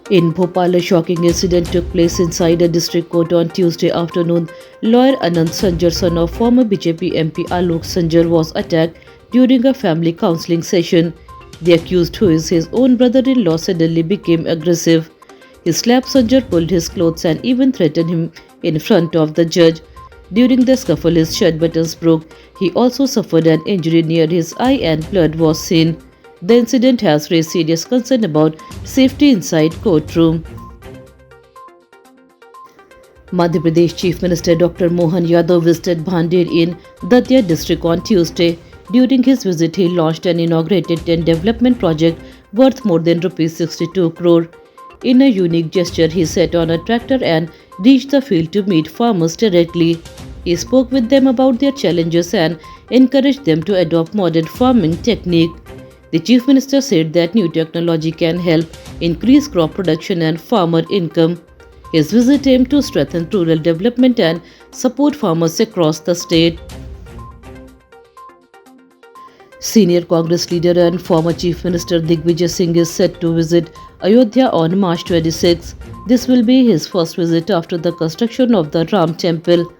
In Bhopal, a shocking incident took place inside a district court on Tuesday afternoon. Lawyer Anand Sanjar, son of former BJP MP Alok Sanjar, was attacked during a family counseling session. The accused, who is his own brother-in-law, suddenly became aggressive. He slapped Sanjar, pulled his clothes, and even threatened him in front of the judge. During the scuffle, his shirt buttons broke. He also suffered an injury near his eye and blood was seen. The incident has raised serious concern about safety inside courtroom. Madhya Pradesh Chief Minister Dr. Mohan Yadav visited Bhandir in Datia district on Tuesday. During his visit, he launched and inaugurated 10 development projects worth more than Rs 62 crore. In a unique gesture, he sat on a tractor and reached the field to meet farmers directly. He spoke with them about their challenges and encouraged them to adopt modern farming technique. The Chief Minister said that new technology can help increase crop production and farmer income. His visit aimed to strengthen rural development and support farmers across the state. Senior Congress leader and former Chief Minister Digvijay Singh is set to visit Ayodhya on March 26. This will be his first visit after the construction of the Ram Temple.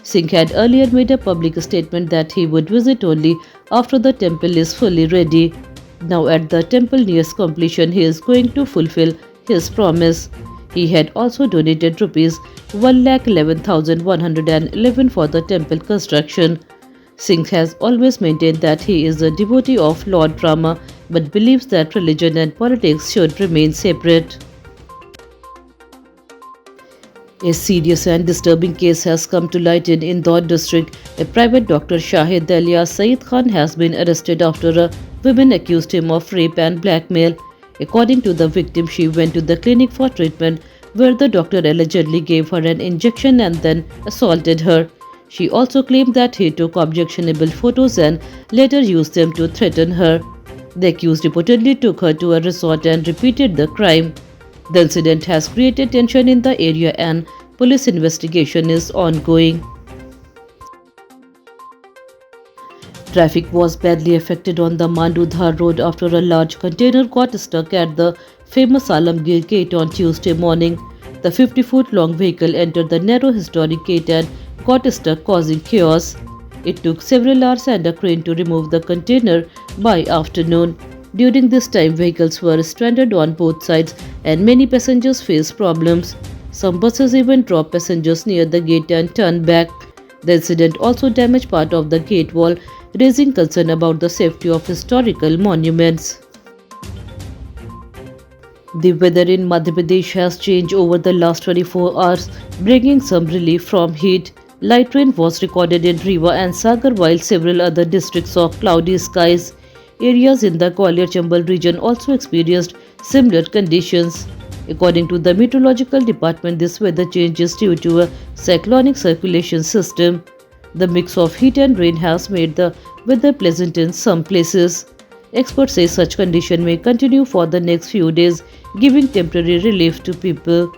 Singh had earlier made a public statement that he would visit only after the temple is fully ready. Now at the temple nears completion, he is going to fulfill his promise. He had also donated Rs 1,11,111 for the temple construction. Singh has always maintained that he is a devotee of Lord Rama but believes that religion and politics should remain separate. A serious and disturbing case has come to light in Indore district. A private doctor, Shahid alias Saeed Khan, has been arrested after a woman accused him of rape and blackmail. According to the victim, she went to the clinic for treatment where the doctor allegedly gave her an injection and then assaulted her. She also claimed that he took objectionable photos and later used them to threaten her. The accused reportedly took her to a resort and repeated the crime. The incident has created tension in the area and police investigation is ongoing. Traffic was badly affected on the Mandudhar road after a large container got stuck at the famous Alamgir gate on Tuesday morning. The 50-foot-long vehicle entered the narrow historic gate and got stuck, causing chaos. It took several hours and a crane to remove the container by afternoon. During this time, vehicles were stranded on both sides and many passengers faced problems. Some buses even dropped passengers near the gate and turned back. The incident also damaged part of the gate wall, raising concern about the safety of historical monuments. The weather in Madhya Pradesh has changed over the last 24 hours, bringing some relief from heat. Light rain was recorded in Rewa and Sagar, while several other districts saw cloudy skies. Areas in the Gwalior-Chambal region also experienced similar conditions. According to the Meteorological Department, this weather change is due to a cyclonic circulation system. The mix of heat and rain has made the weather pleasant in some places. Experts say such condition may continue for the next few days, giving temporary relief to people.